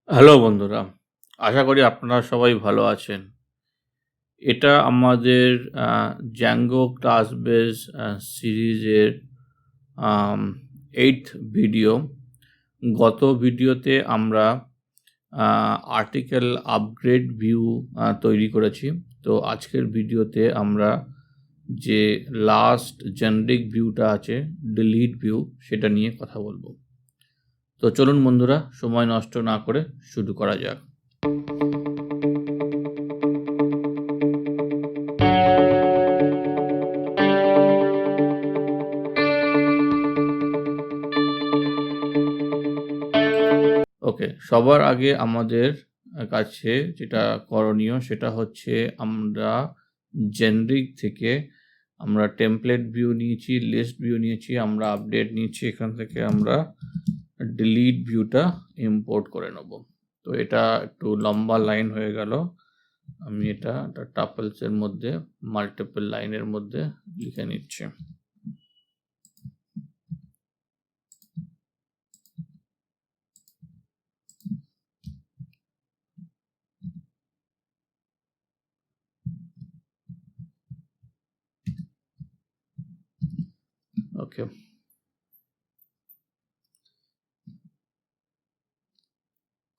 Hello বন্ধুরা, আশা করি আপনারা সবাই ভালো আছেন। এটা আমাদের জ্যাঙ্গো ক্লাস বেস সিরিজের 8th ভিডিও। গত ভিডিওতে আমরা আর্টিকেল আপগ্রেড ভিউ তৈরি করেছি। তো আজকের ভিডিওতে আমরা যে লাস্ট জেনারিক ভিউটা আছে ডিলিট ভিউ, সেটা নিয়ে কথা বলবো। তো চলুন বন্ধুরা, সময় নষ্ট না করে শুরু করা যাক। ওকে, সবার আগে আমাদের কাছে যেটা করণীয় সেটা হচ্ছে আমরা জেনারিক থেকে আমরা টেমপ্লেট ভিউ নিয়েছি, লিস্ট ভিউ নিয়েছি, আমরা আপডেট নিয়েছি। এখান থেকে আমরা ডিলিট ভিউটা ইম্পোর্ট করে নেব। তো এটা একটু লম্বা লাইন হয়ে গেল, আমি এটা টাপলসের মধ্যে মাল্টিপল লাইনের মধ্যে লিখে নিচ্ছি। ওকে,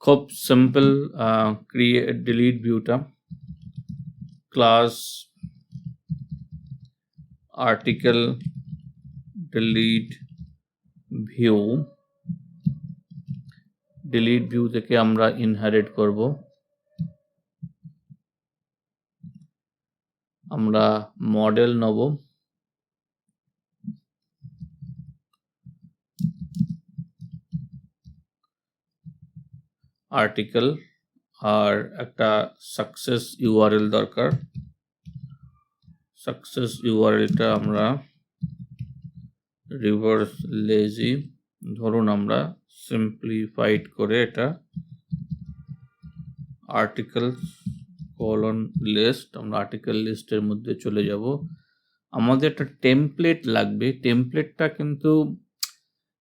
খুব সিম্পল ক্রিয়েট ডিলিট ভিউটা। Class article delete view, delete view থেকে আমরা ইনহেরিট করব। আমরা মডেল নেব, আর্টিকেল, আর একটা সাকসেস ইউআরএল দরকার। সাকসেস ইউআরএলটা আমরা রিভার্স লেজি, ধরুন আমরা সিম্পলিফাইড করে এটা আর্টিকেল কলন লিস্ট, আমরা আর্টিকেল লিস্টের মধ্যে চলে যাব। আমাদের একটা টেমপ্লেট লাগবে। টেমপ্লেটটা কিন্তু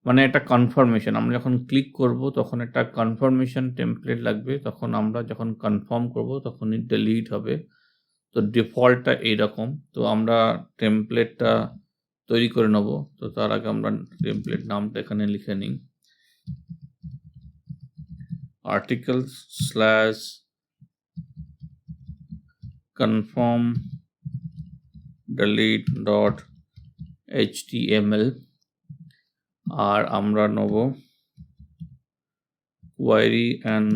মানে একটা কনফার্মেশন, আমরা যখন ক্লিক করব তখন একটা কনফার্মেশন টেমপ্লেট লাগবে। তখন আমরা যখন কনফার্ম করব তখনই ডিলিট হবে। তো ডিফল্টটা এইরকম। তো আমরা টেমপ্লেটটা তৈরি করে নেব। তো তার আগে আমরা টেমপ্লেট নামটা এখানে লিখে নিই, articles slash confirm delete dot html, আর আমরা নেব query and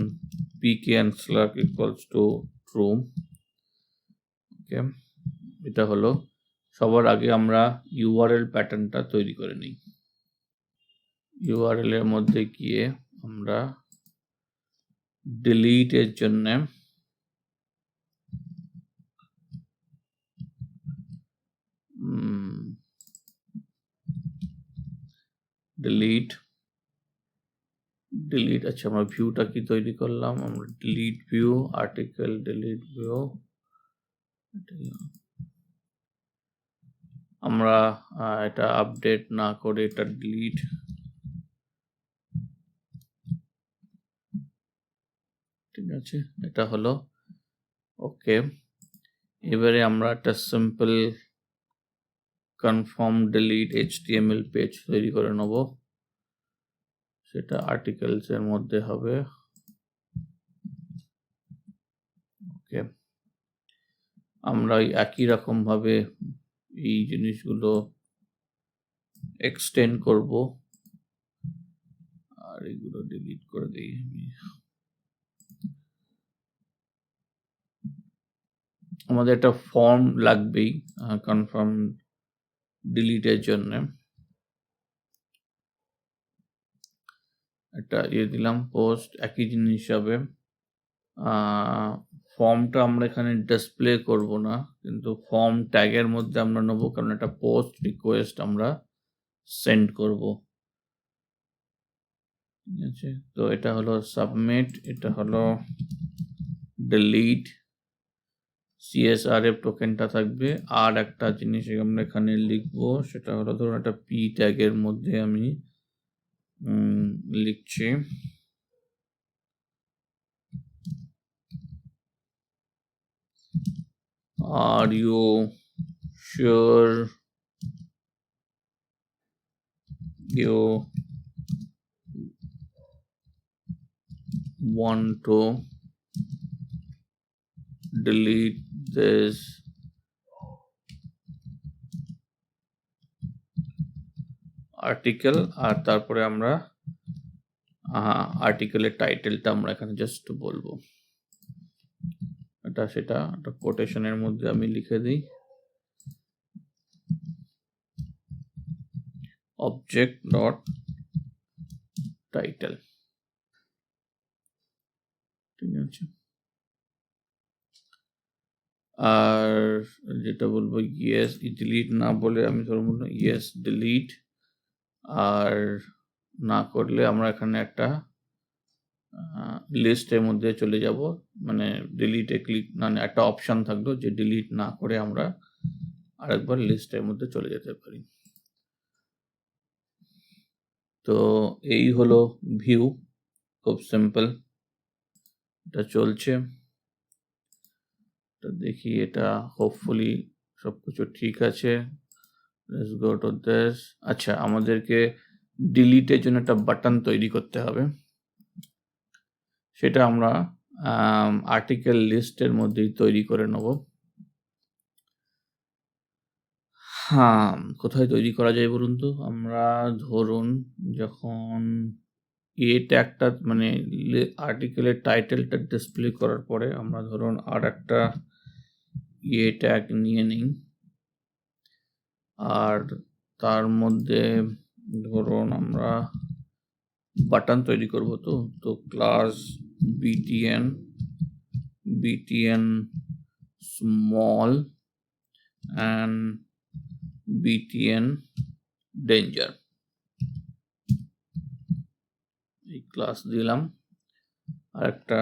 pk and slug equals to true। ওকে, এটা হলো। সবার আগে আমরা ইউআরএল প্যাটার্নটা তৈরি করে নিই। ইউআরএল এর মধ্যে গিয়ে আমরা ডিলিট এর জন্য ডিলিট, আচ্ছা আমরা ভিউটা কি তৈরি করলাম, আমরা delete view, article delete view. আমরা এটা আপডেট না করে এটা ডিলিট, ঠিক আছে, এটা হলো। ওকে, এবারে আমরা একটা simple confirm delete HTML page তৈরি করে নেব, সেটা আর্টিকেলস এর মধ্যে হবে। ওকে, আমরা একই রকম ভাবে এই জিনিসগুলো এক্সটেন্ড করব, আর এগুলো ডিলিট করে দিই আমি। আমাদের একটা ফর্ম লাগবেই কনফার্ম ডিলিটের জন্য। একটা দিলাম পোস্ট, একই জিনিস হবে। ফর্মটা আমরা এখানে ডিসপ্লে করব না, কিন্তু ফর্ম ট্যাগের মধ্যে আমরা নেবো, কারণ একটা পোস্ট রিকোয়েস্ট আমরা সেন্ড করব। ঠিক আছে, তো এটা হলো সাবমিট, এটা হলো ডিলিট, CSRF টোকেনটা থাকবে। আর একটা জিনিস আমরা এখানে লিখবো, সেটা হলো ধরুন একটা পি ট্যাগের মধ্যে আমি লিখছি Are you sure you want to delete this article? আর তারপরে আমরা আর্টিকেলের টাইটেলটা আমরা এখানে জাস্ট বলবো, সেটা একটা কোটেশনের মধ্যে আমি লিখে দিই, অবজেক্ট ডট টাইটেল। ঠিক আছে, আর যেটা বলবো ইয়েস ডিলিট না বলে আমি ধরো বলবো ইয়েস ডিলিট, আর না করলে আমরা এখানে একটা লিস্টের মধ্যে চলে যাব, মানে ডিলিটে ক্লিক মানে একটা অপশন থাকলো যে ডিলিট না করে আমরা আরেকবার লিস্টের মধ্যে চলে যেতে পারি। তো এই হলো ভিউ, খুব সিম্পল, এটা চলছে। তো দেখি এটা হোপফুলি সবকিছু ঠিক আছে। Let's go to this. আচ্ছা, আমাদেরকে ডিলিটের জন্য একটা বাটন তৈরি করতে হবে, সেটা আমরা আর্টিকেল লিস্টের মধ্যেই তৈরি করে নেব। হ্যাঁ, কোথায় তৈরি করা যায় বলুন তো? আমরা ধরুন যখন এ ট্যাগটা মানে আর্টিকেলের টাইটেলটা ডিসপ্লে করার পরে আমরা ধরুন আর একটা এ ট্যাগ নিয়ে নিই, আর তার মধ্যে ধরুন আমরা বাটন তৈরি করব। তো class btn small and btn danger, এই ক্লাস দিলাম। আর একটা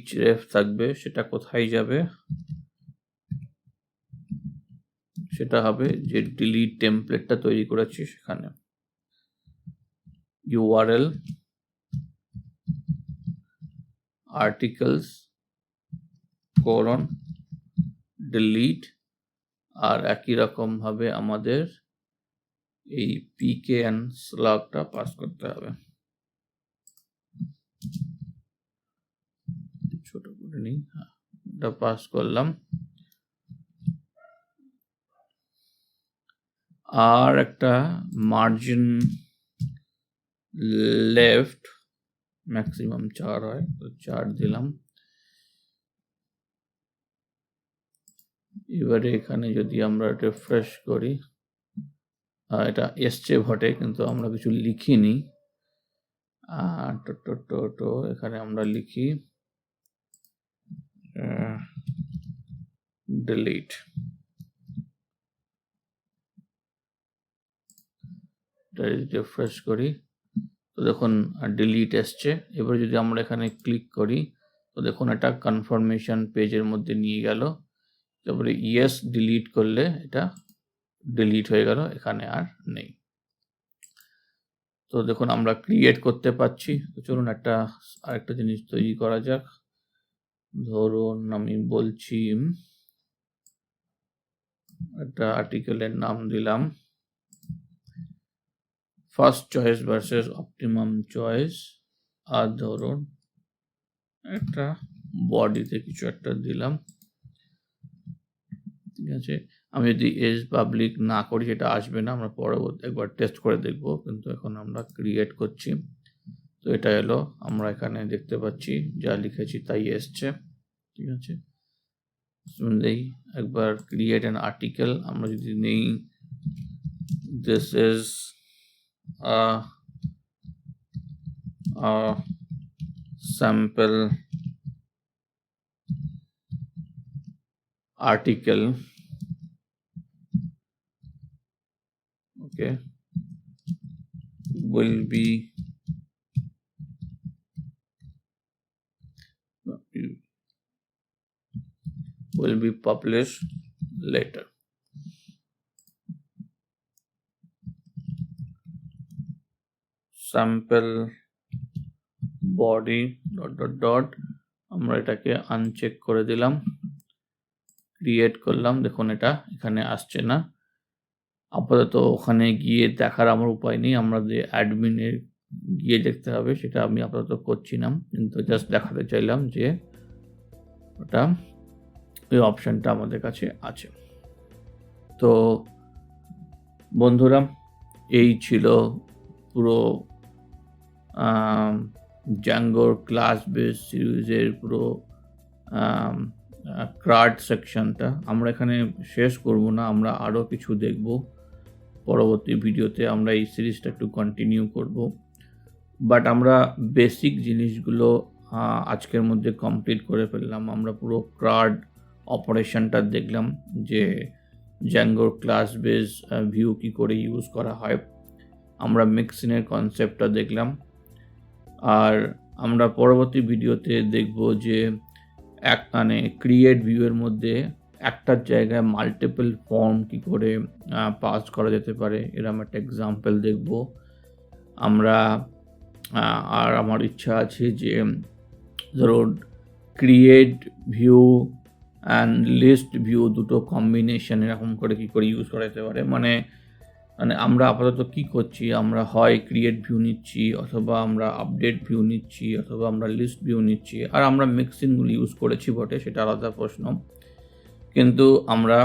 href থাকবে, সেটা কোথায় যাবে? সেটা হবে যে ডিলিট টেমপ্লেটটা তৈরি করেছি সেখানে, url articles delete, আর একই রকম ভাবে আমাদের এই pkn slugটা পাস করতে হবে। ছোট করে নিই, এটা পাস করলাম। আর একটা মার্জিন লেফট ম্যাক্সিমাম 4 হয়, তো 4 দিলাম। এবারে এখানে যদি আমরা রিফ্রেশ করি, এটা এসছে ঘটে কিন্তু আমরা কিছু লিখিনি। তো এখানে আমরা লিখি ডিলিট, রিফ্রেশ করি তো দেখুন ডিলিট এসছে। এবার যদি আমরা এখানে ক্লিক করি তো দেখুন এটা কনফার্মেশন পেজের মধ্যে নিয়ে গেল। তারপরে ইয়েস ডিলিট করলে এটা ডিলিট হয়ে গেল, এখানে আর নেই। তো দেখুন আমরা ক্রিয়েট করতে পারছি। তো চলুন আরেকটা জিনিস তৈরি করা যাক। ধরুন আমি বলছি একটা আর্টিকেলের নাম দিলাম first choice versus optimum choice, আর ধরুন একটা বডিতে কিছু একটা দিলাম। ঠিক আছে, আমি যদি এজ পাবলিক না করি সেটা আসবে না, আমরা পরবর্তী একবার টেস্ট করে দেখব, কিন্তু এখন আমরা ক্রিয়েট করছি। তো এটা এলো, আমরা এখানে দেখতে পাচ্ছি যা লিখেছি তাই এসছে। ঠিক আছে, শুনলেই একবার ক্রিয়েট অ্যান আর্টিকেল আমরা যদি নেই, this is sample article, okay, will be published later. Sample body ... আমরা এটাকে আনচেক করে দিলাম। ক্রিয়েট করলাম, দেখুন এটা এখানে আসছে না। আপাতত ওখানে গিয়ে দেখার আমার উপায় নেই, আমাদের অ্যাডমিনে গিয়ে দেখতে হবে, সেটা আমি আপাতত করছি না, কিন্তু জাস্ট দেখাতে চাইলাম যে ওটা ওই অপশানটা আমাদের কাছে আছে। তো বন্ধুরা, এই ছিল পুরো জ্যাঙ্গোর ক্লাস বেস সিরিজের পুরো ক্রাড সেকশনটা। আমরা এখানে শেষ করব না, আমরা আরও কিছু দেখব পরবর্তী ভিডিওতে। আমরা এই সিরিজটা একটু কন্টিনিউ করব, বাট আমরা বেসিক জিনিসগুলো আজকের মধ্যে কমপ্লিট করে ফেললাম। আমরা পুরো ক্রাড অপারেশনটা দেখলাম, যে জ্যাঙ্গোর ক্লাস বেস ভিউ কী করে ইউজ করা হয়। আমরা মিক্সিনের কনসেপ্টটা দেখলাম, আর আমরা পরবর্তী ভিডিওতে দেখব যে মানে ক্রিয়েট ভিউয়ের মধ্যে একটার জায়গায় মাল্টিপল ফর্ম কী করে পাস করা যেতে পারে, এরকম একটা এক্সাম্পল দেখব আমরা। আর আমার ইচ্ছা আছে যে ধরুন create view and list view দুটো কম্বিনেশন এরকম করে কী করে ইউজ করা যেতে পারে। মানে আমরা আপাতত কী করছি, আমরা হয় ক্রিয়েট ভিউ নিচ্ছি, অথবা আমরা আপডেট ভিউ নিচ্ছি, অথবা আমরা লিস্ট ভিউ নিচ্ছি। আর আমরা মিক্সিংগুলো ইউজ করেছি বটে, সেটা আলাদা প্রশ্ন, কিন্তু আমরা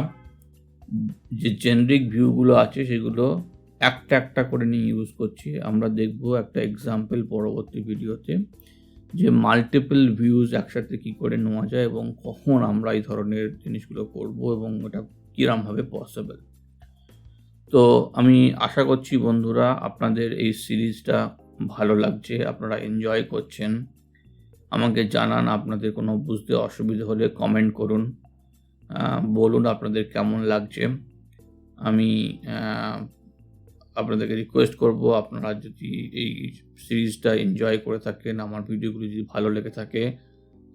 যে জেনারিক ভিউগুলো আছে সেগুলো একটা একটা করে নিয়ে ইউজ করছি। আমরা দেখব একটা এক্সাম্পল পরবর্তী ভিডিওতে, যে মাল্টিপল ভিউজ একসাথে কী করে নেওয়া যায় এবং কখন আমরা এই ধরনের জিনিসগুলো করব এবং এটা কীরকমভাবে পসিবল। তো আমি আশা করছি বন্ধুরা আপনাদের এই সিরিজটা ভালো লাগছে, আপনারা এনজয় করছেন। আমাকে জানান, আপনাদের কোনো বুঝতে অসুবিধা হলে কমেন্ট করুন, বলুন আপনাদের কেমন লাগছে। আমি আপনাদেরকে রিকোয়েস্ট করব, আপনারা যদি এই সিরিজটা এনজয় করে থাকেন, আমার ভিডিওগুলি যদি ভালো লেগে থাকে,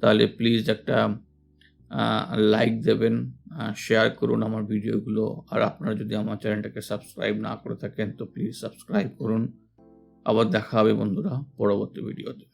তাহলে প্লিজ একটা লাইক দেবেন, শেয়ার করুন আমার ভিডিওগুলো। আর আপনারা যদি আমার চ্যানেলটাকে সাবস্ক্রাইব না করে থাকেন তো প্লিজ সাবস্ক্রাইব করুন। আবার দেখা হবে বন্ধুরা পরবর্তী ভিডিওতে।